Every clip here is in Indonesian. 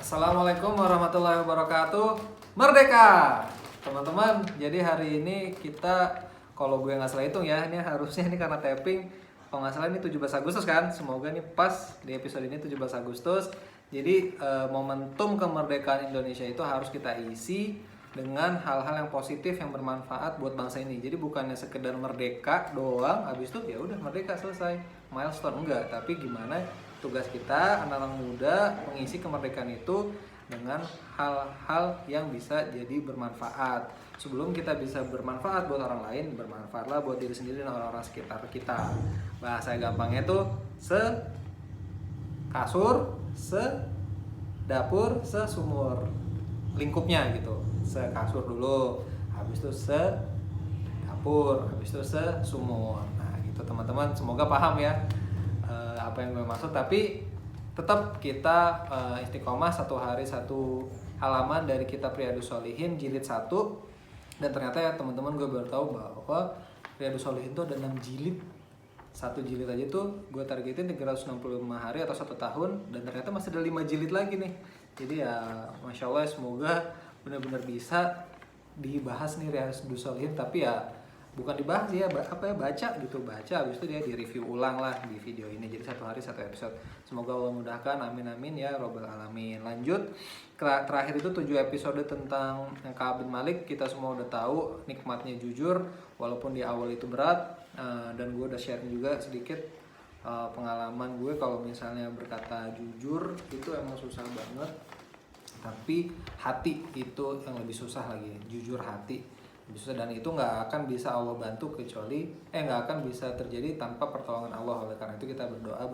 Assalamualaikum warahmatullahi wabarakatuh. Merdeka, teman-teman. Jadi hari ini kita, kalau gue nggak salah hitung ya, ini harusnya ini karena tapping, kalau nggak salah ini 17 Agustus kan. Semoga ini pas di episode ini 17 Agustus. Jadi momentum kemerdekaan Indonesia itu harus kita isi dengan hal-hal yang positif yang bermanfaat buat bangsa ini. Jadi bukannya sekedar merdeka doang, habis itu ya udah merdeka selesai, milestone enggak, tapi gimana tugas kita anak-anak muda mengisi kemerdekaan itu dengan hal-hal yang bisa jadi bermanfaat. Sebelum kita bisa bermanfaat buat orang lain, bermanfaatlah buat diri sendiri dan orang-orang sekitar kita. Bahasa gampangnya tuh kasur, dapur, sumur. Lingkupnya gitu. Kasur dulu, habis itu dapur, habis itu sumur. Nah, gitu teman-teman, semoga paham ya apa yang gue maksud, tapi tetap kita istiqomah satu hari satu halaman dari kitab Riyadhus Shalihin jilid 1. Dan ternyata ya teman-teman, gue baru tahu bahwa Riyadhus Shalihin itu ada 6 jilid. Satu jilid aja tuh gue targetin 365 hari atau 1 tahun, dan ternyata masih ada 5 jilid lagi nih. Jadi ya Masya Allah, semoga benar-benar bisa dibahas nih Riyadhus Shalihin, tapi ya bukan dibahas ya, baca gitu, habis itu dia di review ulang lah di video ini. Jadi satu hari satu episode. Semoga Allah mudahkan, amin amin ya robbal alamin. Lanjut, terakhir itu 7 episode tentang yang Ka'ab bin Malik. Kita semua udah tahu nikmatnya jujur, walaupun di awal itu berat. Dan gue udah share juga sedikit pengalaman gue kalau misalnya berkata jujur itu emang susah banget, tapi hati itu yang lebih susah lagi. Jujur hati bisa, dan itu nggak akan bisa Allah bantu kecuali nggak akan bisa terjadi tanpa pertolongan Allah. Oleh karena itu kita berdoa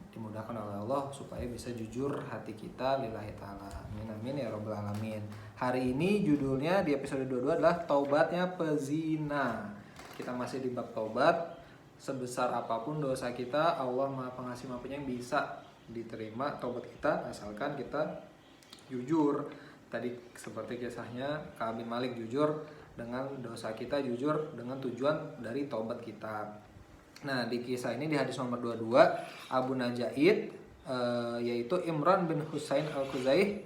dimudahkan oleh Allah supaya bisa jujur hati kita lillahi ta'ala. Amin amin ya robbal alamin. Hari ini judulnya di episode 22 adalah taubatnya pezina. Kita masih di bab taubat. Sebesar apapun dosa kita, Allah Maha Pengasih Maha Penyayang, bisa diterima taubat kita asalkan kita jujur. Tadi seperti kisahnya Ka'ab bin Malik, jujur dengan dosa kita, jujur dengan tujuan dari taubat kita. Nah, di kisah ini di hadis nomor 22, Abu Najaid yaitu Imran bin Husain Al-Khuzaih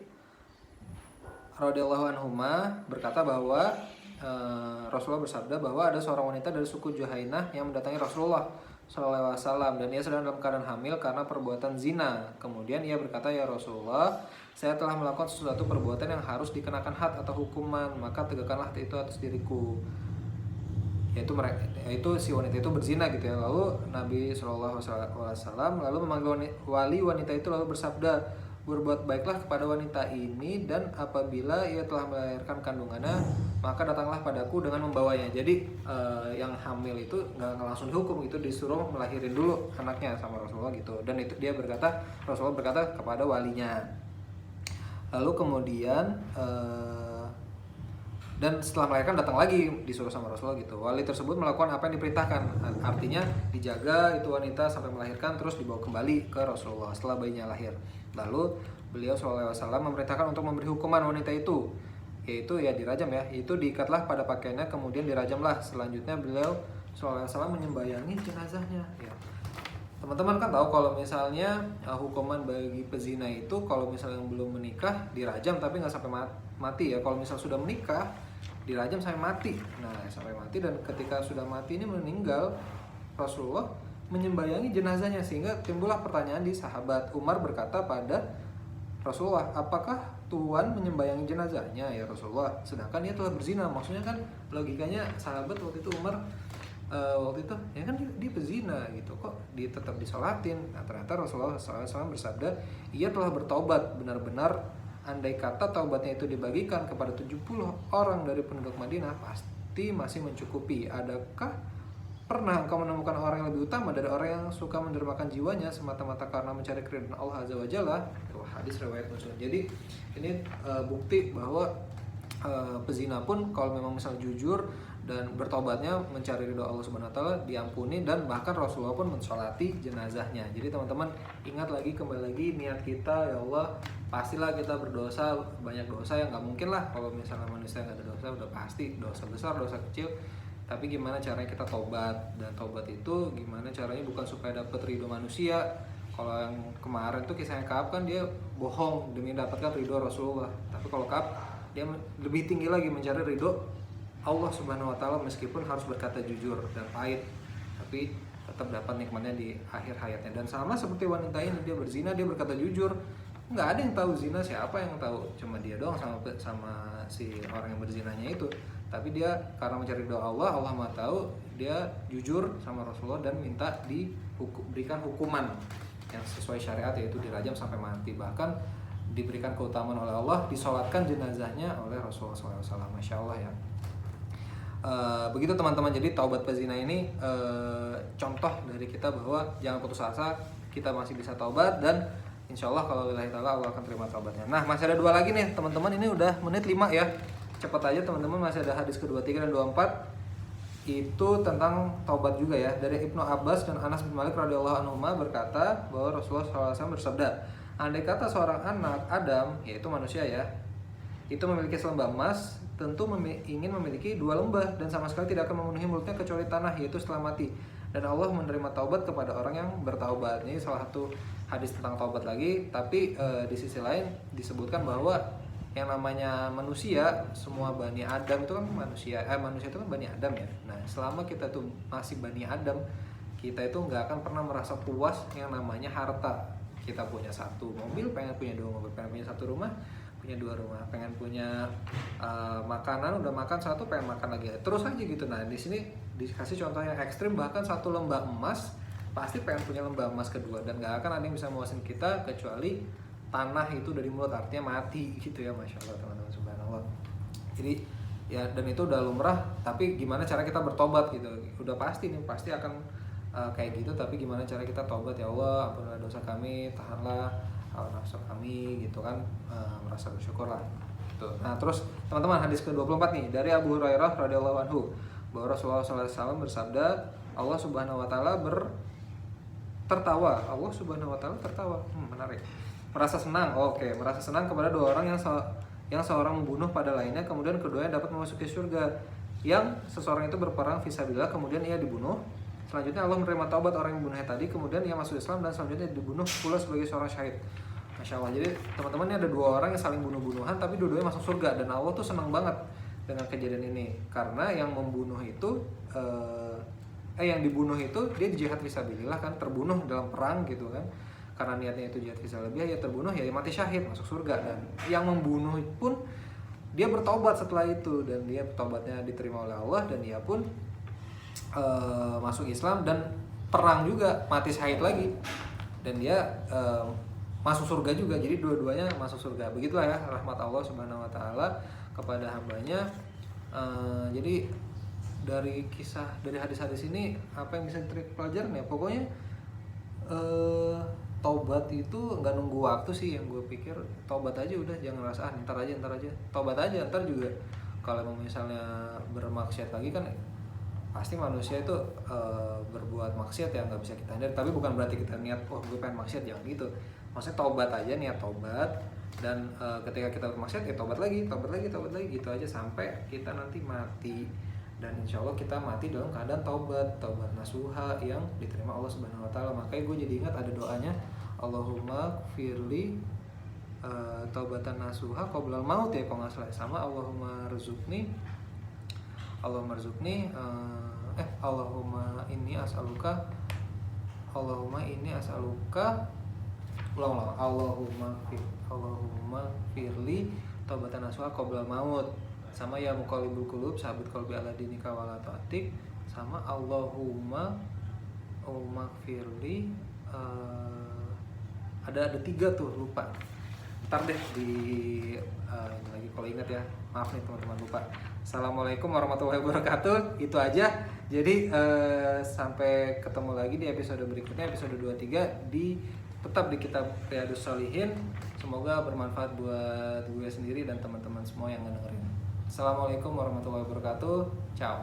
radhiyallahu anhuma berkata bahwa Rasulullah bersabda bahwa ada seorang wanita dari suku Juhainah yang mendatangi Rasulullah SAW, dan ia sedang dalam keadaan hamil karena perbuatan zina. Kemudian ia berkata, "Ya Rasulullah, saya telah melakukan sesuatu perbuatan yang harus dikenakan had atau hukuman, maka tegakkanlah itu atas diriku." Yaitu si wanita itu berzina gitu ya. Lalu Nabi SAW lalu memanggil wali wanita itu lalu bersabda, "Berbuat baiklah kepada wanita ini, dan apabila ia telah melahirkan kandungannya, maka datanglah padaku dengan membawanya." Jadi yang hamil itu nggak langsung dihukum, itu disuruh melahirin dulu anaknya sama Rasulullah gitu. Dan itu Rasulullah berkata kepada walinya. Lalu kemudian dan setelah melahirkan datang lagi disuruh sama Rasulullah gitu. Wali tersebut melakukan apa yang diperintahkan, artinya dijaga itu wanita sampai melahirkan, terus dibawa kembali ke Rasulullah setelah bayinya lahir. Lalu beliau SAW memerintahkan untuk memberi hukuman wanita itu, yaitu ya dirajam ya, itu diikatlah pada pakaiannya kemudian dirajamlah. Selanjutnya beliau SAW menyembayangi jenazahnya ya. Teman-teman kan tahu kalau misalnya hukuman bagi pezina itu kalau misalnya yang belum menikah dirajam tapi nggak sampai mati ya. Kalau misal sudah menikah dirajam sampai mati. Nah, sampai mati, dan ketika sudah mati ini meninggal, Rasulullah menyembayangi jenazahnya, sehingga timbullah pertanyaan di sahabat. Umar berkata pada Rasulullah, "Apakah Tuhan menyembayangi jenazahnya ya Rasulullah, sedangkan dia telah berzina?" Maksudnya kan logikanya sahabat waktu itu Umar waktu itu ya kan dia pezina gitu, kok dia tetap disolatin. Nah, ternyata Rasulullah SAW bersabda, "Ia telah bertobat benar-benar. Andai kata taubatnya itu dibagikan kepada 70 orang dari penduduk Madinah, pasti masih mencukupi. Adakah pernah engkau menemukan orang yang lebih utama dari orang yang suka mendermakan jiwanya semata-mata karena mencari keridhaan Allah Azza wa Jalla?" Hadis riwayat Muslim. Jadi ini bukti bahwa pezina pun kalau memang misal jujur dan bertobatnya mencari ridho Allah Subhanahu wa taala, diampuni, dan bahkan Rasulullah pun mensolati jenazahnya. Jadi teman-teman ingat lagi, kembali lagi niat kita, ya Allah, pastilah kita berdosa, banyak dosa yang nggak mungkin lah kalau misalnya manusia nggak ada dosa, udah pasti dosa besar, dosa kecil. Tapi gimana caranya kita tobat, dan tobat itu gimana caranya bukan supaya dapat ridho manusia, Kalau yang kemarin tuh kisahnya Ka'ab kan dia bohong demi dapatkan ridho Rasulullah. Tapi kalau Ka'ab dia lebih tinggi lagi mencari ridho Allah Subhanahu wa taala meskipun harus berkata jujur dan pahit, tapi tetap dapat nikmatnya di akhir hayatnya. Dan sama seperti wanita ini, dia berzina, dia berkata jujur. Nggak ada yang tahu zina, siapa yang tahu? Cuma dia doang sama si orang yang berzinanya itu. Tapi dia karena mencari doa Allah, Allah Maha tahu, dia jujur sama Rasulullah dan minta diberikan hukuman yang sesuai syariat, yaitu dirajam sampai mati. Bahkan diberikan keutamaan oleh Allah, disolatkan jenazahnya oleh Rasulullah SAW. Masya Allah ya. Begitu teman-teman, jadi taubat pezina ini contoh dari kita bahwa jangan putus asa, kita masih bisa taubat dan insya Allah kalau lillahi ta'ala Allah akan terima taubatnya. Nah, masih ada 2 lagi nih teman-teman, ini udah menit 5 ya, cepat aja teman-teman. Masih ada hadis ke-23 dan 24 itu tentang taubat juga ya, dari Ibnu Abbas dan Anas bin Malik radhiyallahu anhuma berkata bahwa Rasulullah SAW bersabda, andai kata seorang anak Adam, yaitu manusia ya, itu memiliki selembah emas, tentu ingin memiliki 2 lembah dan sama sekali tidak akan memenuhi mulutnya kecuali tanah, yaitu setelah mati. Dan Allah menerima taubat kepada orang yang bertaubat. Ini salah satu hadis tentang taubat lagi, tapi di sisi lain disebutkan bahwa yang namanya manusia, semua Bani Adam itu kan manusia itu kan Bani Adam ya. Nah, selama kita tuh masih Bani Adam, kita itu nggak akan pernah merasa puas yang namanya harta. Kita punya 1 mobil, pengen punya 2 mobil, pengen punya 1 rumah, punya 2 rumah, pengen punya makanan, udah makan 1 pengen makan lagi, terus aja gitu. Nah, di sini dikasih contoh yang ekstrim, bahkan 1 lembah emas pasti pengen punya lembah emas kedua, dan nggak akan ada yang bisa memuasin kita kecuali tanah itu dari mulut, artinya mati gitu ya. Masya Allah teman-teman, subhanallah. Jadi ya, dan itu udah lumrah, tapi gimana cara kita bertobat gitu, udah pasti nih, pasti akan kayak gitu, tapi gimana cara kita tobat, ya Allah ampunilah dosa kami, tahanlah hawa nafsu kami gitu kan, merasa bersyukur lah gitu. Nah, terus teman-teman, hadis ke-24 nih dari Abu Hurairah radhiyallahu anhu bahwa Rasulullah SAW bersabda, Allah Subhanahu wa taala tertawa. Allah Subhanahu wa taala tertawa. Menarik. Merasa senang. Oke, merasa senang kepada 2 orang yang seorang membunuh pada lainnya, kemudian keduanya dapat memasuki surga. Yang seseorang itu berperang fisabilillah, kemudian ia dibunuh. Selanjutnya Allah menerima taubat orang yang membunuhnya tadi, kemudian ia masuk Islam dan selanjutnya dibunuh pula sebagai seorang syahid. Masya Allah. Jadi teman-teman, ini ada 2 orang yang saling bunuh-bunuhan tapi dua-duanya masuk surga, dan Allah tuh senang banget dengan kejadian ini karena yang membunuh itu yang dibunuh itu dia jihad fisabilillah kan, terbunuh dalam perang gitu kan, karena niatnya itu jihad fisabilillah, ya terbunuh ya mati syahid masuk surga. Dan yang membunuh pun dia bertobat setelah itu, dan dia tobatnya diterima oleh Allah, dan dia pun masuk Islam dan perang juga, mati syahid lagi, dan dia masuk surga juga. Jadi dua-duanya masuk surga. Begitulah ya rahmat Allah Subhanahu wa taala kepada hambanya. Jadi dari hadis-hadis ini apa yang bisa dipelajari ya, pokoknya taubat itu nggak nunggu waktu sih, yang gue pikir taubat aja udah, jangan rasa ntar aja taubat aja, ntar juga kalau misalnya bermaksiat lagi kan pasti manusia itu berbuat maksiat ya, nggak bisa kita hindari. Tapi bukan berarti kita niat gue pengen maksiat, jangan gitu. Maksudnya taubat aja, niat taubat, dan ketika kita bermaksiat ya taubat lagi gitu aja sampai kita nanti mati. Dan insya Allah kita mati dalam keadaan taubat nasuha yang diterima Allah Subhanahu wa taala. Makanya gue jadi ingat ada doanya, Allahumma firli taubatan nasuha qoblal maut ya, kalau nggak salah, sama Allahumma rzuqni Allahumma inni as'aluka Allahumma firli taubatan nasuha qoblal maut, sama ya muqallibul qulub sabit qalbi ala dinika wala ta'tik, sama Allahumma firli ada 3 tuh, lupa. Ntar deh lagi kalau ingat ya, maaf nih teman-teman, lupa. Assalamualaikum warahmatullahi wabarakatuh. Itu aja. Jadi sampai ketemu lagi di episode berikutnya, episode 23 tetap di kitab Riyadhus Shalihin. Semoga bermanfaat buat gue sendiri dan teman-teman semua yang ngedengerin. Assalamualaikum warahmatullahi wabarakatuh. Ciao.